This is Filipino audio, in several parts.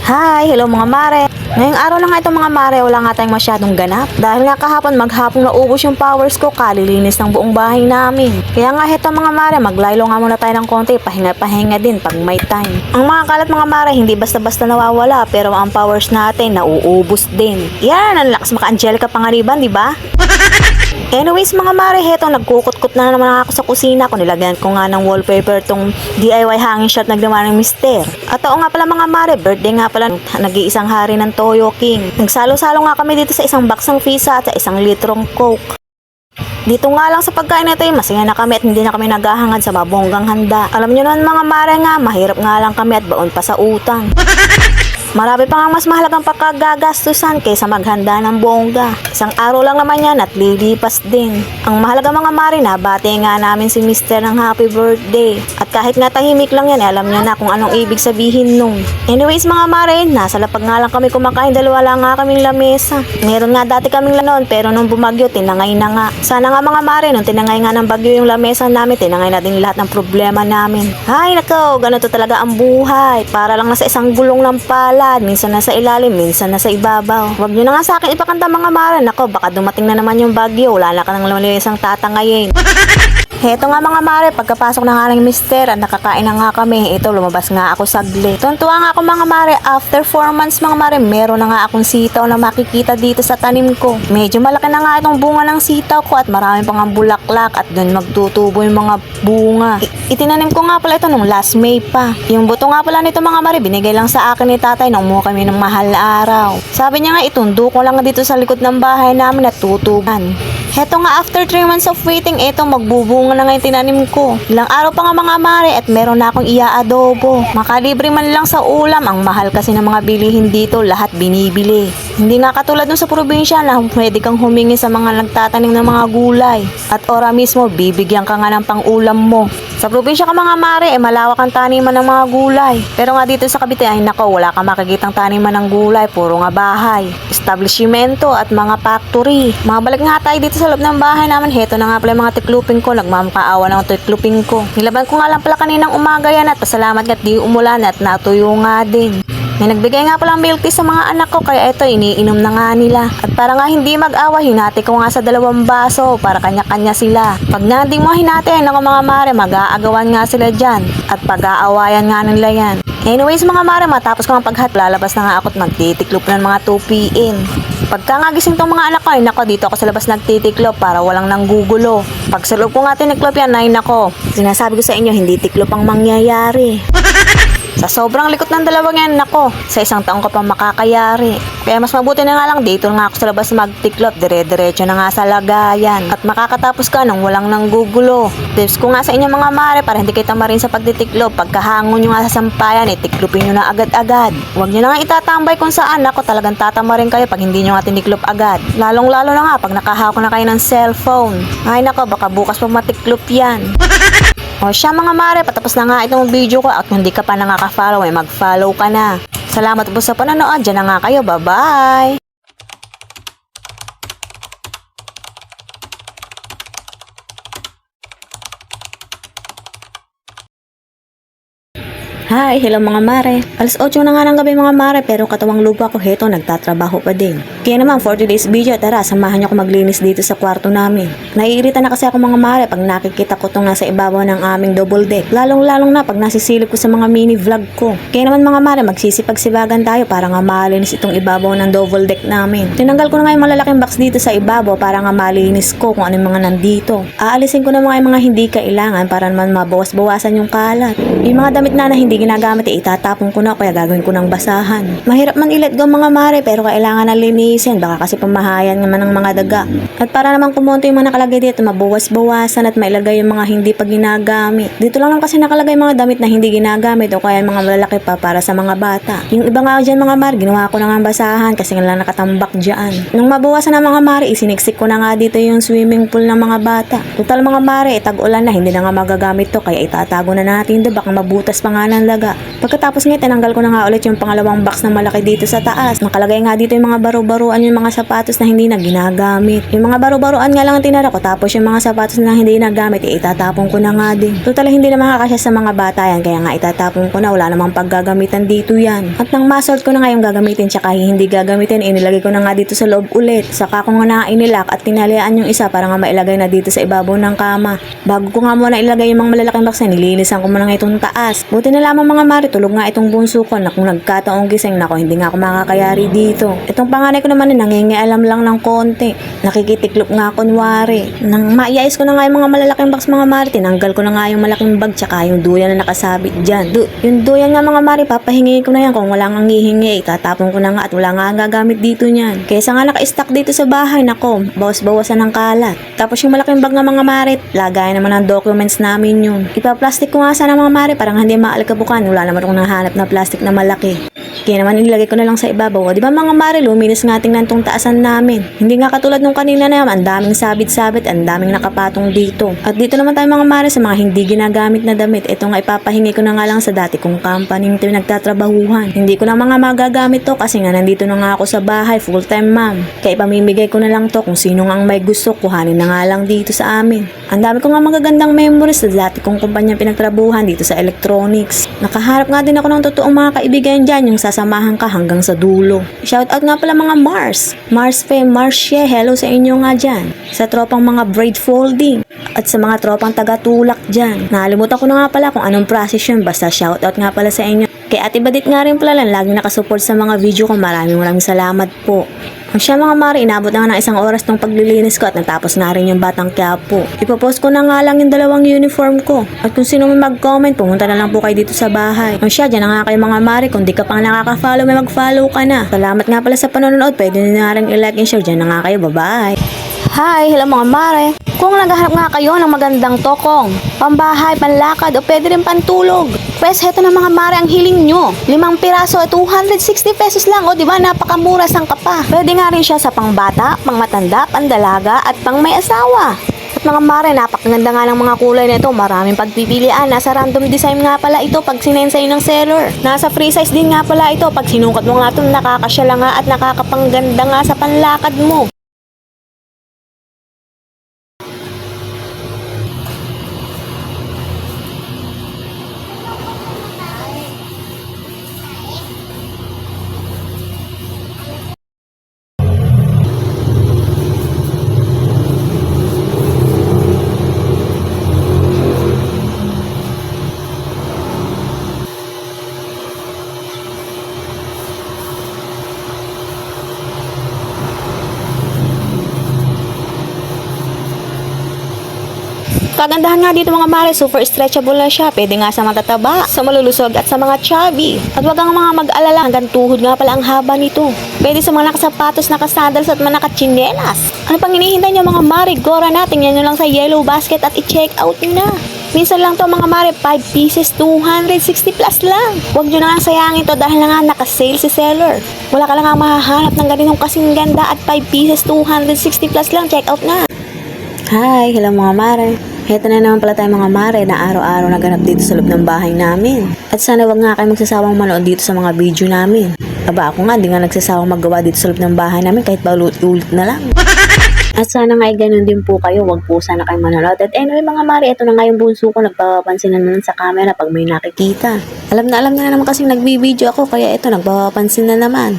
Hi! Hello mga mare! Ngayong araw na nga ito mga mare, wala nga tayong masyadong ganap. Dahil nga kahapon maghapong naubos yung powers ko, kalilinis ng buong bahay namin. Kaya nga heto mga mare, maglaylo nga muna tayo ng konti, pahinga-pahinga din pag may time. Ang mga kalat mga mare, hindi basta-basta nawawala, pero ang powers natin nauubos din. Yan, ang lakas maka-Angelica Pangariban, di ba? Anyways mga mare, heto nagkukutkot na naman ako sa kusina ko. Nilagyan ko nga ng wallpaper tong DIY hanging shot na ginawa ng mister. At oo nga pala mga mare, birthday nga pala nag-iisang hari ng Toyo King. Nagsalo-salo nga kami dito sa isang box ng pizza at sa isang litrong coke. Dito nga lang sa pagkain na ito, masaya na kami at hindi na kami naghahangad sa mabonggang handa. Alam nyo naman mga mare nga, mahirap nga lang kami at baon pa sa utang. Marami pa nga mas mahalagang pagkagagastusan kaysa maghanda ng bongga. Isang araw lang naman yan at lilipas din. Ang mahalaga mga mare, nabati nga namin si Mr. ng happy birthday. At kahit nga tahimik lang yan, alam niya na kung anong ibig sabihin nung. Anyways mga mare, nasa lapag nga lang kami kumakain, dalawa lang nga kaming lamesa. Meron nga dati kaming lanon pero nung bumagyo, tinangay na nga. Sana nga mga mare, nung tinangay nga ng bagyo yung lamesa namin, tinangay na din lahat ng problema namin. Hay nako, ganito talaga ang buhay. Para lang nasa isang gulong ng pala. Minsan nasa ilalim, minsan nasa ibabaw. Huwag nyo na nga sa akin ipakanta mga mare. Nako, baka dumating na naman yung bagyo. Wala na ka nang isang tatangayin. Heto nga mga mare, pagkapasok na nga ng mister at nakakain na nga kami, ito lumabas nga ako saglit. Tuntua nga ako mga mare, after 4 months mga mare, meron na nga akong sitaw na makikita dito sa tanim ko. Medyo malaki na nga itong bunga ng sitaw ko at marami pang ang bulaklak at doon magtutubo yung mga bunga. Itinanim ko nga pala ito nung last May pa. Yung buto nga pala nito mga mare, binigay lang sa akin ni tatay nung umuha kami ng mahal na araw. Sabi niya nga itundo ko lang dito sa likod ng bahay namin at tutuban. Heto nga after 3 months of waiting, eto magbubunga na nga yung tinanim ko. Ilang araw pa nga mga mare at meron na akong ia-adobo. Makalibre man lang sa ulam, ang mahal kasi ng mga bilihin dito, lahat binibili. Hindi nga katulad dun sa probinsya na pwede kang humingi sa mga nagtatanim ng mga gulay. At ora mismo, bibigyan ka nga ng pang-ulam mo. Sa probinsya ka mga mare, malawak ang taniman ng mga gulay. Pero nga dito sa Cavite, ay nako, wala kang makikitang taniman ng gulay, puro nga bahay, establishmento at mga factory. Mabalik nga tayo dito sa loob ng bahay namin. Heto na nga pala yung mga tiklupin ko, nagmamakaawa ng tiklupin ko. Nilaban ko nga lang pala kaninang umaga yan at pasalamat at di umulan at natuyo nga din. May nagbigay nga palang milk tea sa mga anak ko kaya ito iniinom na nga nila. At para nga hindi mag-awa, hinati ko nga sa 2 baso para kanya-kanya sila. Pag nga di mo hinati, ay naku mga mare, mag-aagawan nga sila dyan. At pag-aawayan nga nila yan. Anyways mga mare, matapos ko ang paghat, lalabas na nga ako at magtitiklop ng mga 2 p.m. Pagka nga gising tong mga anak ko, ay nako, dito ako sa labas nagtitiklop para walang nanggugulo. Pag sa loob ko nga tiniklop yan, ay nako, sinasabi ko sa inyo, hindi tiklop ang mangyayari. Sa sobrang likot ng dalawang yan, nako, sa 1 taong ka pa makakayari. Kaya mas mabuti na nga lang dito nga ako sa labas magtiklop, dire-diretso na nga sa lagayan. At makakatapos ka nang walang nanggugulo. Tips ko nga sa inyo mga mare para hindi kayo tamarin sa pagtitiklop. Pagkahangon nyo nga sa sampayan, tiklopin nyo na agad-agad. Huwag nyo na nga itatambay kung saan, nako, talagang tatamarin kayo pag hindi nyo nga tiniklop agad. Lalong-lalo na nga pag nakahawak na kayo ng cellphone. Ay nako, baka bukas pa matiklop yan. O siya mga mare, patapos na nga itong video ko at kung hindi ka pa nakaka-follow, ay mag-follow ka na. Salamat po sa panonood, dyan na nga kayo, bye-bye! Hi, hello mga mare. Alas 8 na nga ng gabi mga mare pero katawang lupa ko heto nagtatrabaho pa din. Kaya naman for today's video, tara samahan niyo ako maglinis dito sa kwarto namin. Naiirita na kasi ako mga mare pag nakikita ko itong nasa ibabaw ng aming double deck. Lalong-lalong na pag nasisilip ko sa mga mini vlog ko. Kaya naman mga mare, magsisipag-sibagan tayo para nga malinis itong ibabaw ng double deck namin. Tinanggal ko na nga yung malalaking box dito sa ibabaw para nga malinis ko kung ano yung mga nandito. Aalisin ko na mga hindi kailangan para naman mabawas-bawasan yung kalat. Yung mga damit na hindi ginagamit, itatapon ko na kaya gagawin ko ng basahan. Mahirap man i-let go mga mare pero kailangan na linisin baka kasi pamahayan naman ng mga daga. At para naman kumonto yung mga nakalagay dito, mabawas-bawasan at mailagay yung mga hindi pa ginagamit. Dito lang naman kasi nakalagay mga damit na hindi ginagamit o kaya mga lalaki pa para sa mga bata. Yung iba nga dyan mga mare, ginawa ko na nga basahan kasi nga lang nakatambak dyan. Nung mabawasan na mga mare, isiniksik ko na nga dito yung swimming pool ng mga bata. Total mga mare, tag-ulan na, hindi na nga magagamit to kaya itatago na natin doon, baka mabutas pa nga ng daga. Pagkatapos nga, tinanggal ko na nga ulit yung pangalawang box na malaki dito sa taas. Nakalagay nga dito yung mga baro-baruan, yung mga sapatos na hindi na ginagamit. Yung mga baro-baruan nga lang ang tinara ko, tapos yung mga sapatos na hindi nagamit, itatapon ko na nga din. Total, hindi na makakasya sa mga bata yan, kaya nga itatapon ko na, wala namang paggagamitan dito yan. At nang masort ko na nga yung gagamitin, tsaka hindi gagamitin, inilagay ko na nga dito sa loob ulit. Saka ko nga na inilak at tinalian yung isa para nga mailagay na dito sa ibabaw ng kama. Bago ko nga muna ilagay yung mga malalaking box, nilinisan ko muna nga itong taas. Buti na lamang mga mari, tulog nga itong bunso ko na kung nagkataong gising na ko, hindi nga ako makakayari dito. Itong panganay ko naman nangingialam lang ng konti. Nakikitiklop nga kunwari. Nang maiyais ko na nga yung mga malalaking box mga mari, tinanggal ko na nga yung malaking bag tsaka yung duyan na nakasabit dyan. Yung duyan nga mga mari, papahingi ko na yan. Kung wala nga hihingi, itatapon ko na nga at wala nga ang gagamit dito niyan. Kaysa nga naka-stack dito sa bahay, nako, bawas-bawasan ng kalat. Tapos yung malaking bag nga mga mari, lagay naman ng documents namin yun. Ipa-plastic ko nga sana mga mari, parang hindi maalikabukan. Wala naman akong nahanap na plastic na malaki. Kaya naman ilagay ko na lang sa ibabaw. O, di ba mga mare, luminis nga tingnan tong taasan namin. Hindi nga katulad nung kanina na yan, ang daming sabit-sabit, ang daming nakapatong dito. At dito naman tayo mga mare sa mga hindi ginagamit na damit. Ito nga ipapahingi ko na nga lang sa dati kong company yung pinagtatrabahuhan. Hindi ko na mga magagamit to kasi nga nandito na nga ako sa bahay, full-time ma'am. Kaya ipamimigay ko na lang to kung sino nga ang may gusto, kuhanin na nga lang dito sa amin. Ang dami ko nga magagandang memories sa dati kong kumpanyang pinagtrabahuhan dito sa electronics. Nakaharap nga din ako ng totoong mga kaibigan dyan, yung sasamahan ka hanggang sa dulo. Shoutout nga pala mga Mars Fem, Mars She, hello sa inyo nga dyan. Sa tropang mga braid folding at sa mga tropang taga-tulak dyan. Nakalimutan ko na nga pala kung anong process yun, basta shoutout nga pala sa inyo. Kay Ate Badit nga rin pala lang, laging nakasupport sa mga video ko, maraming salamat po. Ang siya mga mari, inabot na nga ng isang oras tong paglilinis ko at natapos na rin yung Batang Quiapo. Ipopost ko na nga lang yung dalawang uniform ko. At kung sino may mag-comment, pumunta na lang po kayo dito sa bahay. Ang siya, dyan na nga kayo mga mari, kung di ka pang nakaka-follow, may mag-follow ka na. Salamat nga pala sa panonood, pwede nyo na rin i-like and share, dyan na nga kayo, bye-bye. Hi, hello mga mare. Kung naghahanap nga kayo ng magandang tokong, pambahay, panlakad o pwede rin pantulog, pwes heto na mga mare ang hiling nyo. 5 piraso at 260 pesos lang, o diba napakamura sang ka pa. Pwede nga rin siya sa pangbata, pangmatanda, pandalaga at pang may asawa. At mga mare, napakaganda nga ng mga kulay nito, maraming pagpipilian. Nasa random design nga pala ito pag sinensay ng seller. Nasa free size din nga pala ito pag sinukat mo nga ito, nakakasya lang nga at nakakapangganda nga sa panlakad mo. Kagandahan nga dito mga mare, super stretchable na siya. Pwede nga sa matataba, sa malulusog at sa mga chubby. At wag kang mga mag-alala, hanggang tuhod nga pala ang haba nito. Pwede sa mga nakasapatos, nakasandals at mga nakachinelas. Ano pang hinihintay nyo mga mare? Gora na, tingnan nyo lang sa yellow basket at i-check out na. Minsan lang to mga mare, 5 pieces, 260 plus lang. Huwag nyo na lang sayangin to dahil na nga nakasale si seller. Wala ka lang nga mahahanap ng ganitong kasing ganda at 5 pieces, 260 plus lang. Check out na. Hi, hello mga mare. Heto na naman pala tayo mga mare na araw-araw naganap dito sa loob ng bahay namin. At sana wag nga kayo magsasawang manood dito sa mga video namin. Aba ako nga, di nga nagsasawang maggawa dito sa loob ng bahay namin kahit paulit-ulit na lang. At sana nga ay ganun din po kayo, wag po sana kayo manonood. At anyway mga mare, ito na nga yung bunso ko, nagpapansin na naman sa camera pag may nakikita. Alam na naman kasing nagbibideo ako, kaya ito nagpapansin na naman.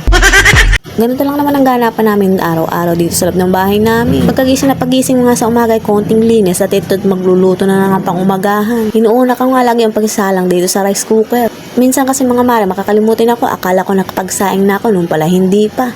Ganito lang naman ang ganapan namin araw-araw dito sa loob ng bahay namin. Pagkagising na pagising nga sa umaga ay konting linis at ito't magluluto na nga pang umagahan. Inuuna ka nga lagi ang pagsasalang dito sa rice cooker. Minsan kasi mga mare, makakalimutin ako, akala ko nakapagsaing na ako, nung pala hindi pa.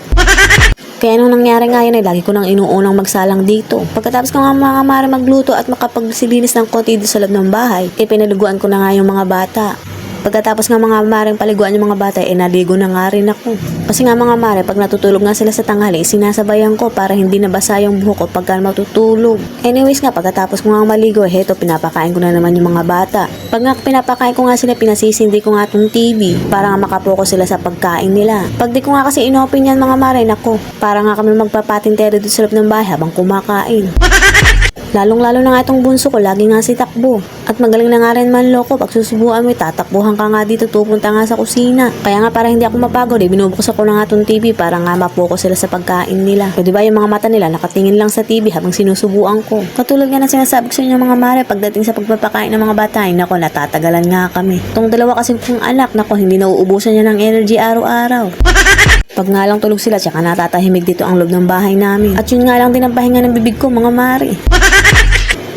Kaya nung nangyari nga yun ay lagi ko nang inuunang magsalang dito. Pagkatapos ko nga mga mare magluto at makapagsilinis ng konti dito sa loob ng bahay, pinaliguan ko na nga yung mga bata. Pagkatapos nga mga maring paliguan yung mga bata, naligo na nga rin ako. Kasi nga mga mare, pag natutulog nga sila sa tanghali, sinasabayan ko para hindi nabasa yung buhok ko pagka matutulog. Anyways nga, pagkatapos ko nga maligo, heto, pinapakain ko na naman yung mga bata. Pag nga pinapakain ko nga sila, pinasisindi ko nga itong TV para nga makapokus sila sa pagkain nila. Pag di ko nga kasi inopen yan mga mare, nako, para nga kami magpapatintero dito sa loob ng bahay habang kumakain. Lalong-lalo na nga itong bunso ko, lagi nga si takbo. At magaling na nga rin manloko, pag susubuan mo, tatakbuhan ka nga dito, pupunta nga sa kusina. Kaya nga para hindi ako mapagod, binubuksan ko na nga itong TV para nga mapokus sila sa pagkain nila. O diba yung mga mata nila nakatingin lang sa TV habang sinusubuan ko. Katulad nga na sinasabi ko sa inyo mga mare, pagdating sa pagpapakain ng mga bata, ay nako, natatagalan nga kami. Itong dalawa kasi kong anak, nako, hindi nauubusan niya ng energy araw-araw. Pag nga lang tulog sila, tsaka natatahimik dito ang loob ng bahay namin. At yun nga lang din ang pahinga ng bibig ko, mga mare.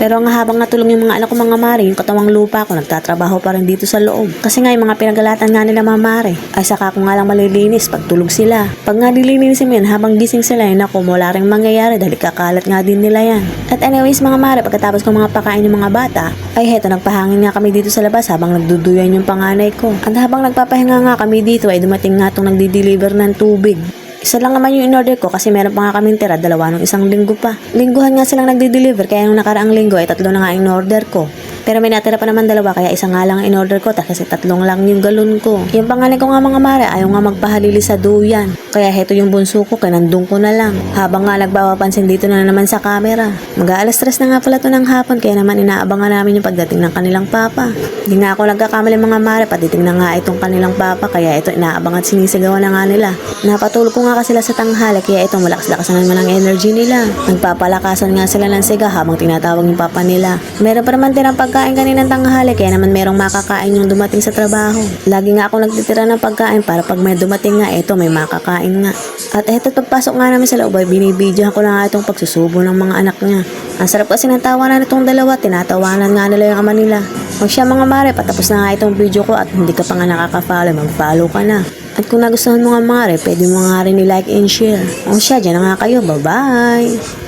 Pero nga habang natulong yung mga anak ko mga mare, yung katawang lupa ko, nagtatrabaho pa rin dito sa loob. Kasi nga yung mga pinagalatan nga nila mga mare, ay saka ko nga lang malilinis pag tulog sila. Pag nga nililinisin mo yan, habang gising sila, yun ako, wala rin mangyayari dahil kakalat nga din nila yan. At anyways mga mare, pagkatapos ko mga pakain yung mga bata, ay heto, nagpahangin nga kami dito sa labas habang nagduduyan yung panganay ko. At habang nagpapahinga nga kami dito, ay dumating nga itong nagdi-deliver ng tubig. Isa lang naman yung in-order ko kasi meron pa nga kaming tira, dalawa nung isang linggo pa. Lingguhan nga silang nagde-deliver kaya nung nakaraang linggo ay 3 na nga in-order ko. Pero may natira pa naman 2 kaya isa nga lang in-order ko kasi 3 lang yung galon ko. Yung pangalan ko nga mga mare ayaw nga magpahalili sa duyan. Kaya heto yung bunso ko, kinandong ko na lang. Habang nga nagpapapansin dito na naman sa camera. Mag-aalas 3 na nga pala to ng hapon kaya naman inaabangan namin yung pagdating ng kanilang papa. Hindi nga ako nagkakamali mga mare, patiting na nga itong kanilang papa kaya ito inaabang at sinisigawan na nga nila. Napatulog ko nga kasi sila sa tanghali kaya ito malakas-lakasan naman ang energy nila. Nagpapalakasan nga sila ng siga habang tinatawag yung papa nila. Meron pa naman tirang pagkain kaninang tanghali kaya naman merong makakain yung dumating sa trabaho. Lagi nga ako nagtitira ng pagkain para pag may dumating nga ito may makakain nga. At eto pagpasok nga namin sa loob ay binibidyohan ko na nga itong pagsusubo ng mga anak niya. Ang sarap kasi ng tawanan nitong dalawa, tinatawanan nga nila yung ama nila. Huwag siya mga mare, patapos na nga itong video ko at hindi ka pa nga nakaka-follow, mag-follow ka na. At kung nagustuhan mo nga mare, pwede mo nga rin i-like and share. O siya, dyan na nga kayo, bye-bye!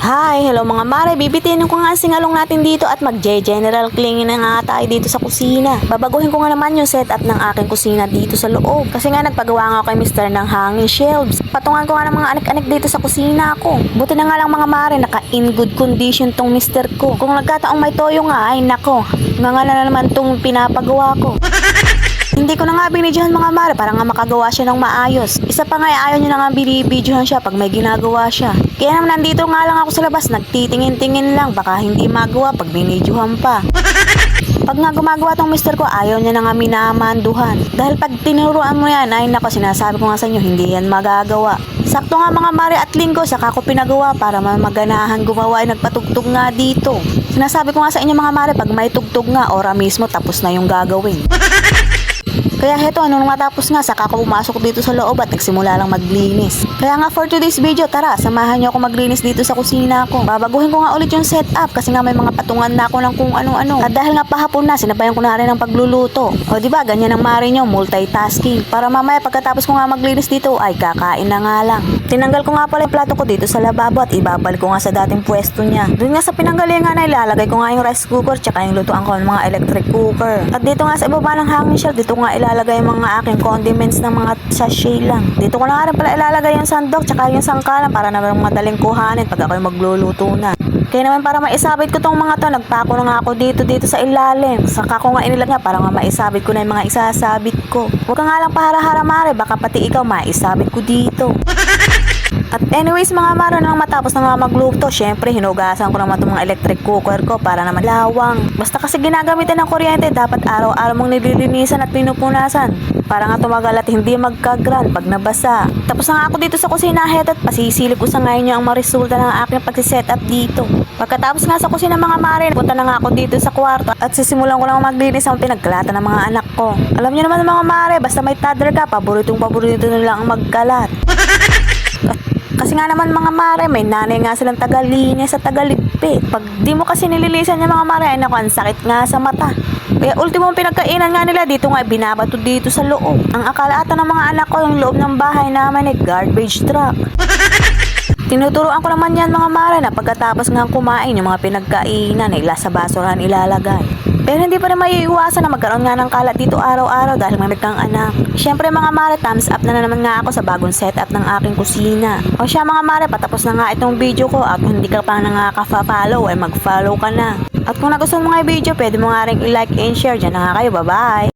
Hi! Hello mga mare! Bibitinin ko nga ang singalong natin dito at mag-general cleaning na nga tayo dito sa kusina. Babaguhin ko nga naman yung setup ng aking kusina dito sa loob. Kasi nga nagpagawa nga ako kay Mr. ng hanging shelves. Patungan ko nga ng mga anak-anak dito sa kusina ko. Buti na nga lang mga mare, naka-in good condition tong Mr. ko. Kung nagkataong may toyo nga, ay nako, nga na naman tong pinapagawa ko. Hindi ko na nga binidyohan mga mare para nga makagawa siya ng maayos. Isa pa nga ayaw niya na nga binibidyohan siya pag may ginagawa siya. Kaya naman nandito nga lang ako sa labas, nagtitingin-tingin lang, baka hindi magawa pag binidyohan pa. Pag nga gumagawa tong mister ko, ayaw niya na nga minamanduhan. Dahil pag tinuruan mo yan, ay nako, sinasabi ko nga sa inyo, hindi yan magagawa. Sakto nga mga mare at linggo, saka ko pinagawa para maganahan gumawa ay nagpatugtog nga dito. Sinasabi ko nga sa inyo mga mare, pag may tugtog nga, ora mismo tapos na yung gagawin. Kaya heto, nung matapos nga, saka ako pumasok dito sa loob at nagsimula lang maglinis. Kaya nga for today's video, tara, samahan nyo ako maglinis dito sa kusina ko. Babaguhin ko nga ulit yung setup kasi nga may mga patungan na ako ng kung ano-ano. At dahil nga pahapon na, sinabayan ko na rin ng pagluluto. O diba, ganyan ang mare nyo, multitasking. Para mamaya pagkatapos ko nga maglinis dito, ay kakain na nga lang. Tinanggal ko nga pala yung plato ko dito sa lababo at ibabalik ko nga sa dating pwesto niya. Doon nga sa pinanggalingan na ilalagay ko nga yung rice cooker tsaka yung lutuan ko ng mga electric cooker. At dito nga sa ibaba ng hanging shelf, dito nga ilalagay yung mga aking condiments ng mga sachet lang. Dito ko na nga rin pala ilalagay yung sandok tsaka yung sangkalan para naman madaling kuhanin pag ako'y magluluto na. Kaya naman para maisabit ko tong mga to, nagpako na nga ako dito sa ilalim. Saka ko nga inilag nga para nga maisabit ko na yung mga isasabit ko. Huwag ka nga lang pahara-hara mare, baka pati ikaw maisabit ko dito. At anyways mga mare, nang matapos na nga magluto, syempre hinugasan ko naman itong mga electric cooker ko para naman lawang. Basta kasi ginagamitan ng kuryente, dapat araw-araw mong nililinisan at pinupunasan para nga tumagal at hindi magkagran pag nabasa. Tapos na nga ako dito sa kusina heto at pasisilip ko sa ngayon yung marisulta ng aking pagsiset up dito. Pagkatapos nga sa kusina mga mare, punta na nga ako dito sa kwarto at sisimulan ko lang maglinis ang pinagkalatan ng mga anak ko. Alam niyo naman mga mare, basta may toddler ka, paborito nila ang magkalat. Kasi nga naman mga mare, may nanay nga silang tagalinis at tagaligpit. Pag di mo kasi nililisan yung mga mare, ay naku, ang sakit nga sa mata. Kaya ultimong pinagkainan nga nila, dito nga binabato dito sa loob. Ang akala ata ng mga anak ko, yung loob ng bahay naman ay garbage truck. Tinuturoan ko naman yan mga mare na pagkatapos nga kumain, yung mga pinagkainan ay sa basurahan ilalagay. Pero hindi pa rin maiiwasan na magkaroon nga ng kalat dito araw-araw dahil may kang anak. Siyempre mga mare, thumbs up na naman nga ako sa bagong setup ng aking kusina. O siya mga mare, patapos na nga itong video ko at kung hindi ka pa nakaka-follow ay mag-follow ka na. At kung nagustuhan mo nga yung video, pwede mo nga rin i-like and share. Diyan na nga kayo, bye-bye!